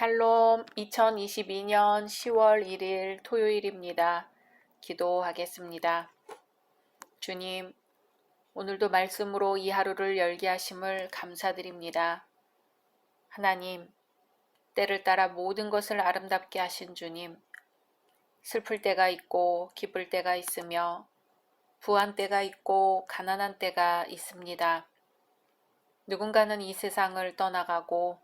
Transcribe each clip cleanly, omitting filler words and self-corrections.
샬롬 2022년 10월 1일 토요일입니다. 기도하겠습니다. 주님, 오늘도 말씀으로 이 하루를 열게 하심을 감사드립니다. 하나님, 때를 따라 모든 것을 아름답게 하신 주님, 슬플 때가 있고 기쁠 때가 있으며 부한 때가 있고 가난한 때가 있습니다. 누군가는 이 세상을 떠나가고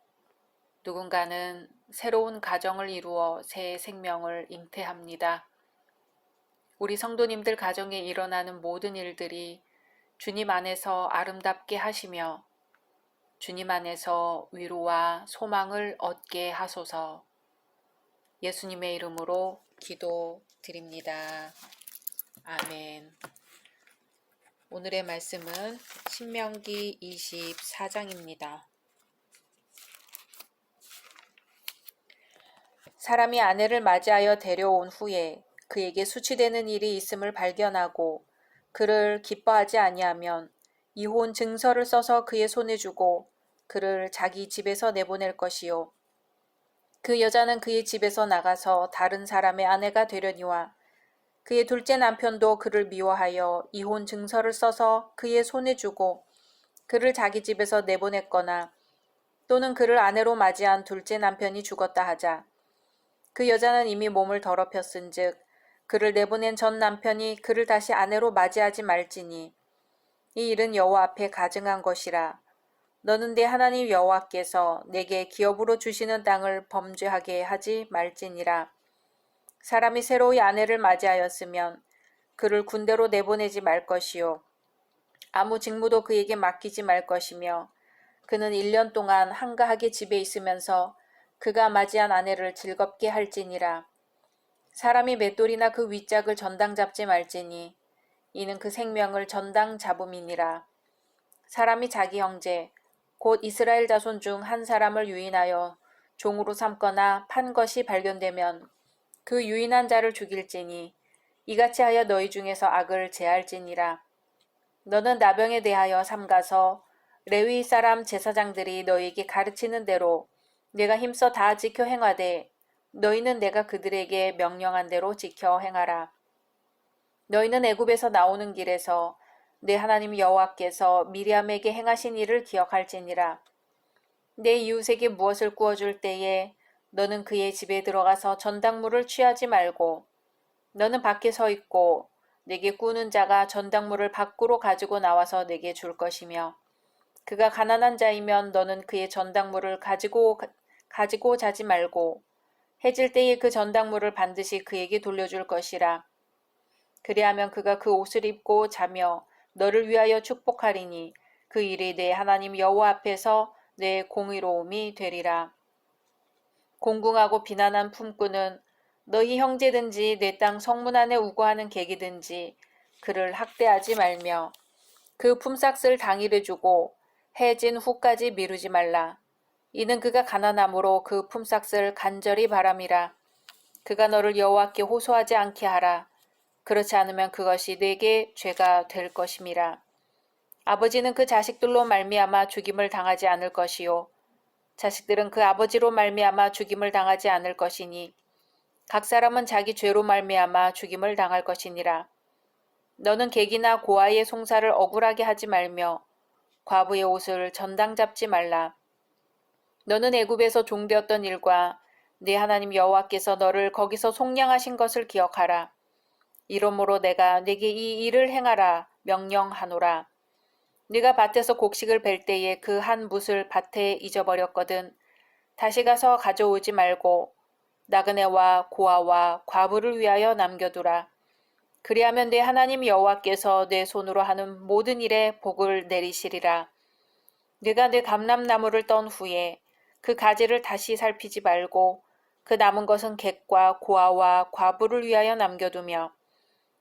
누군가는 새로운 가정을 이루어 새 생명을 잉태합니다. 우리 성도님들 가정에 일어나는 모든 일들이 주님 안에서 아름답게 하시며 주님 안에서 위로와 소망을 얻게 하소서. 예수님의 이름으로 기도드립니다. 아멘. 오늘의 말씀은 신명기 24장입니다. 사람이 아내를 맞이하여 데려온 후에 그에게 수치되는 일이 있음을 발견하고 그를 기뻐하지 아니하면 이혼 증서를 써서 그의 손에 주고 그를 자기 집에서 내보낼 것이요. 그 여자는 그의 집에서 나가서 다른 사람의 아내가 되려니와 그의 둘째 남편도 그를 미워하여 이혼 증서를 써서 그의 손에 주고 그를 자기 집에서 내보냈거나 또는 그를 아내로 맞이한 둘째 남편이 죽었다 하자 그 여자는 이미 몸을 더럽혔은즉 그를 내보낸 전 남편이 그를 다시 아내로 맞이하지 말지니 이 일은 여호와 앞에 가증한 것이라. 너는 내 하나님 여호와께서 내게 기업으로 주시는 땅을 범죄하게 하지 말지니라. 사람이 새로이 아내를 맞이하였으면 그를 군대로 내보내지 말 것이요 아무 직무도 그에게 맡기지 말 것이며 그는 1년 동안 한가하게 집에 있으면서 그가 맞이한 아내를 즐겁게 할지니라. 사람이 맷돌이나 그 윗짝을 전당 잡지 말지니 이는 그 생명을 전당 잡음이니라. 사람이 자기 형제 곧 이스라엘 자손 중 한 사람을 유인하여 종으로 삼거나 판 것이 발견되면 그 유인한 자를 죽일지니 이같이 하여 너희 중에서 악을 제할지니라. 너는 나병에 대하여 삼가서 레위 사람 제사장들이 너희에게 가르치는 대로 내가 힘써 다 지켜 행하되 너희는 내가 그들에게 명령한 대로 지켜 행하라. 너희는 애굽에서 나오는 길에서 내 하나님 여호와께서 미리암에게 행하신 일을 기억할지니라. 내 이웃에게 무엇을 구워줄 때에 너는 그의 집에 들어가서 전당물을 취하지 말고 너는 밖에 서 있고 내게 꾸는 자가 전당물을 밖으로 가지고 나와서 내게 줄 것이며 그가 가난한 자이면 너는 그의 전당물을 가지고 자지 말고 해질 때에 그 전당물을 반드시 그에게 돌려줄 것이라. 그리하면 그가 그 옷을 입고 자며 너를 위하여 축복하리니 그 일이 내 하나님 여호와 앞에서 내 공의로움이 되리라. 공궁하고 비난한 품꾼은 너희 형제든지 내 땅 성문 안에 우거하는 객이든지 그를 학대하지 말며 그 품삯을 당일에 주고 해진 후까지 미루지 말라. 이는 그가 가난함으로 그 품삯을 간절히 바람이라. 그가 너를 여호와께 호소하지 않게 하라. 그렇지 않으면 그것이 네게 죄가 될 것임이라. 아버지는 그 자식들로 말미암아 죽임을 당하지 않을 것이요 자식들은 그 아버지로 말미암아 죽임을 당하지 않을 것이니 각 사람은 자기 죄로 말미암아 죽임을 당할 것이니라. 너는 객이나 고아의 송사를 억울하게 하지 말며 과부의 옷을 전당 잡지 말라. 너는 애굽에서 종되었던 일과 네 하나님 여호와께서 너를 거기서 속량하신 것을 기억하라. 이러므로 내가 네게 이 일을 행하라 명령하노라. 네가 밭에서 곡식을 벨 때에 그 한 뭇을 밭에 잊어버렸거든 다시 가서 가져오지 말고 나그네와 고아와 과부를 위하여 남겨두라. 그리하면 내 하나님 여호와께서 내 손으로 하는 모든 일에 복을 내리시리라. 네가 내 감람나무를 떤 후에 그 가지를 다시 살피지 말고 그 남은 것은 객과 고아와 과부를 위하여 남겨두며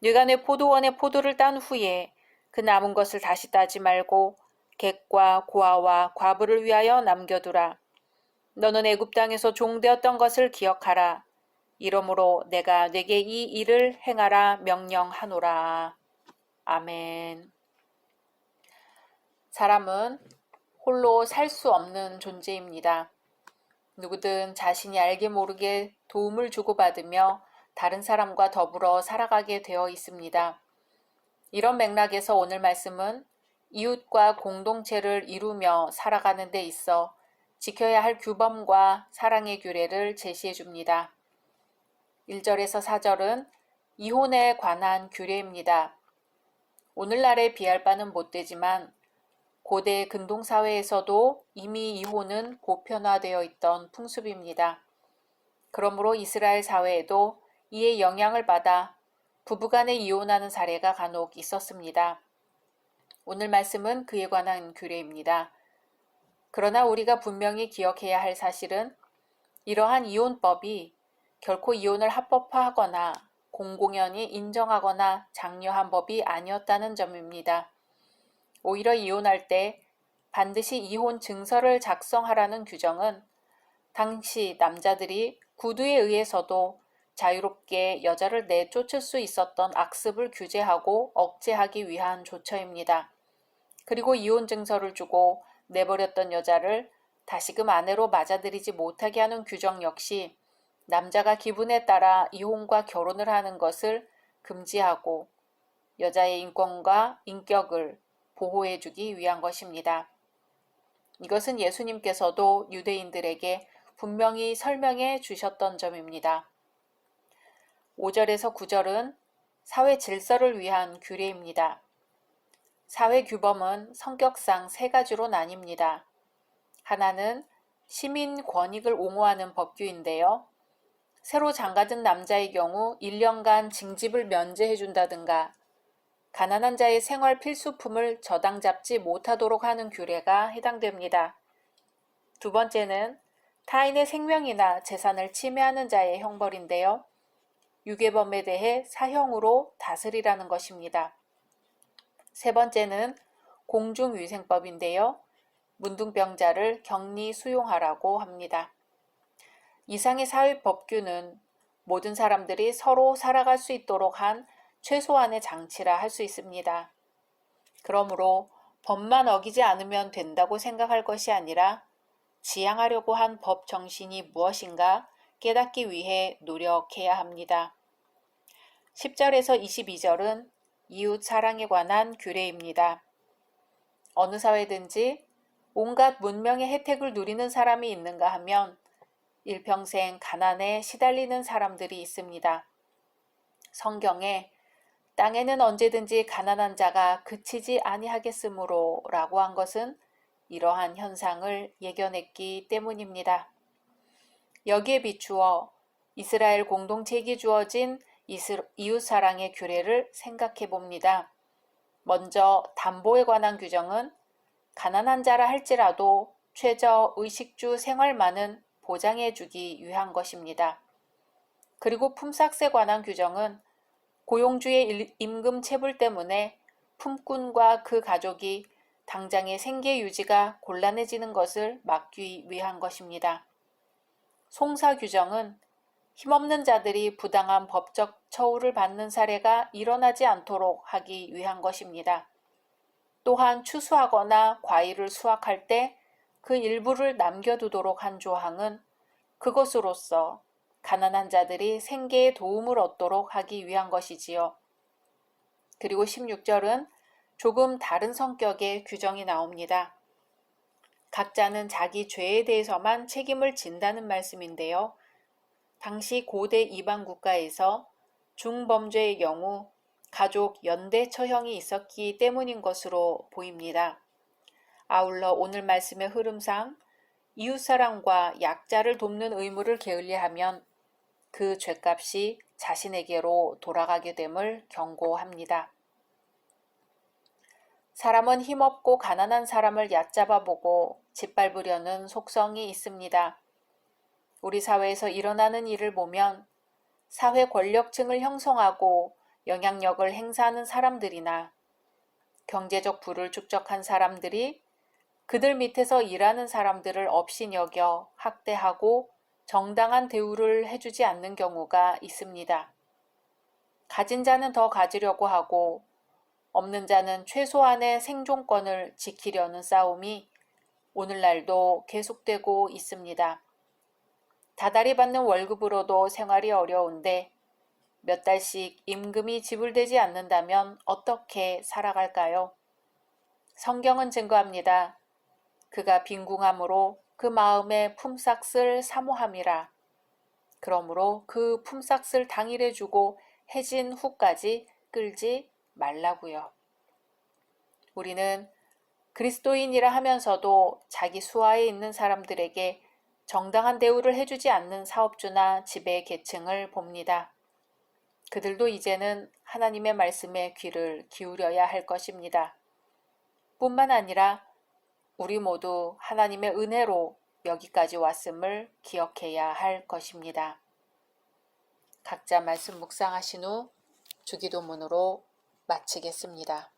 네가 내 포도원의 포도를 딴 후에 그 남은 것을 다시 따지 말고 객과 고아와 과부를 위하여 남겨두라. 너는 애굽 땅에서 종되었던 것을 기억하라. 이러므로 내가 네게 이 일을 행하라 명령하노라. 아멘. 사람은 홀로 살 수 없는 존재입니다. 누구든 자신이 알게 모르게 도움을 주고받으며 다른 사람과 더불어 살아가게 되어 있습니다. 이런 맥락에서 오늘 말씀은 이웃과 공동체를 이루며 살아가는 데 있어 지켜야 할 규범과 사랑의 규례를 제시해 줍니다. 1절에서 4절은 이혼에 관한 규례입니다. 오늘날에 비할 바는 못되지만 고대 근동사회에서도 이미 이혼은 보편화되어 있던 풍습입니다. 그러므로 이스라엘 사회에도 이에 영향을 받아 부부간에 이혼하는 사례가 간혹 있었습니다. 오늘 말씀은 그에 관한 규례입니다. 그러나 우리가 분명히 기억해야 할 사실은 이러한 이혼법이 결코 이혼을 합법화하거나 공공연히 인정하거나 장려한 법이 아니었다는 점입니다. 오히려 이혼할 때 반드시 이혼 증서를 작성하라는 규정은 당시 남자들이 구두에 의해서도 자유롭게 여자를 내쫓을 수 있었던 악습을 규제하고 억제하기 위한 조처입니다. 그리고 이혼 증서를 주고 내버렸던 여자를 다시금 아내로 맞아들이지 못하게 하는 규정 역시 남자가 기분에 따라 이혼과 결혼을 하는 것을 금지하고 여자의 인권과 인격을 보호해주기 위한 것입니다. 이것은 예수님께서도 유대인들에게 분명히 설명해 주셨던 점입니다. 5절에서 9절은 사회 질서를 위한 규례입니다. 사회 규범은 성격상 세 가지로 나뉩니다. 하나는 시민 권익을 옹호하는 법규인데요. 새로 장가든 남자의 경우 1년간 징집을 면제해준다든가 가난한 자의 생활 필수품을 저당 잡지 못하도록 하는 규례가 해당됩니다. 두 번째는 타인의 생명이나 재산을 침해하는 자의 형벌인데요. 유괴범에 대해 사형으로 다스리라는 것입니다. 세 번째는 공중위생법인데요. 문둥병자를 격리 수용하라고 합니다. 이상의 사회 법규는 모든 사람들이 서로 살아갈 수 있도록 한 최소한의 장치라 할 수 있습니다. 그러므로 법만 어기지 않으면 된다고 생각할 것이 아니라 지향하려고 한 법 정신이 무엇인가 깨닫기 위해 노력해야 합니다. 10절에서 22절은 이웃 사랑에 관한 규례입니다. 어느 사회든지 온갖 문명의 혜택을 누리는 사람이 있는가 하면 일평생 가난에 시달리는 사람들이 있습니다. 성경에 땅에는 언제든지 가난한 자가 그치지 아니하겠으므로 라고 한 것은 이러한 현상을 예견했기 때문입니다. 여기에 비추어 이스라엘 공동체에게 주어진 이웃사랑의 규례를 생각해 봅니다. 먼저 담보에 관한 규정은 가난한 자라 할지라도 최저 의식주 생활만은 보장해 주기 위한 것입니다. 그리고 품삯에 관한 규정은 고용주의 임금 체불 때문에 품꾼과 그 가족이 당장의 생계 유지가 곤란해지는 것을 막기 위한 것입니다. 송사 규정은 힘없는 자들이 부당한 법적 처우를 받는 사례가 일어나지 않도록 하기 위한 것입니다. 또한 추수하거나 과일을 수확할 때 그 일부를 남겨두도록 한 조항은 그것으로써 가난한 자들이 생계에 도움을 얻도록 하기 위한 것이지요. 그리고 16절은 조금 다른 성격의 규정이 나옵니다. 각자는 자기 죄에 대해서만 책임을 진다는 말씀인데요. 당시 고대 이방 국가에서 중범죄의 경우 가족 연대 처형이 있었기 때문인 것으로 보입니다. 아울러 오늘 말씀의 흐름상 이웃사랑과 약자를 돕는 의무를 게을리하면 그 죗값이 자신에게로 돌아가게 됨을 경고합니다. 사람은 힘없고 가난한 사람을 얕잡아 보고 짓밟으려는 속성이 있습니다. 우리 사회에서 일어나는 일을 보면 사회 권력층을 형성하고 영향력을 행사하는 사람들이나 경제적 부를 축적한 사람들이 그들 밑에서 일하는 사람들을 업신여겨 학대하고 정당한 대우를 해주지 않는 경우가 있습니다. 가진 자는 더 가지려고 하고 없는 자는 최소한의 생존권을 지키려는 싸움이 오늘날도 계속되고 있습니다. 다달이 받는 월급으로도 생활이 어려운데 몇 달씩 임금이 지불되지 않는다면 어떻게 살아갈까요? 성경은 증거합니다. 그가 빈궁함으로 그 마음에 품삯을 사모함이라. 그러므로 그 품삯을 당일에 주고 해진 후까지 끌지 말라고요. 우리는 그리스도인이라 하면서도 자기 수하에 있는 사람들에게 정당한 대우를 해주지 않는 사업주나 지배 계층을 봅니다. 그들도 이제는 하나님의 말씀에 귀를 기울여야 할 것입니다. 뿐만 아니라 우리 모두 하나님의 은혜로 여기까지 왔음을 기억해야 할 것입니다. 각자 말씀 묵상하신 후 주기도문으로 마치겠습니다.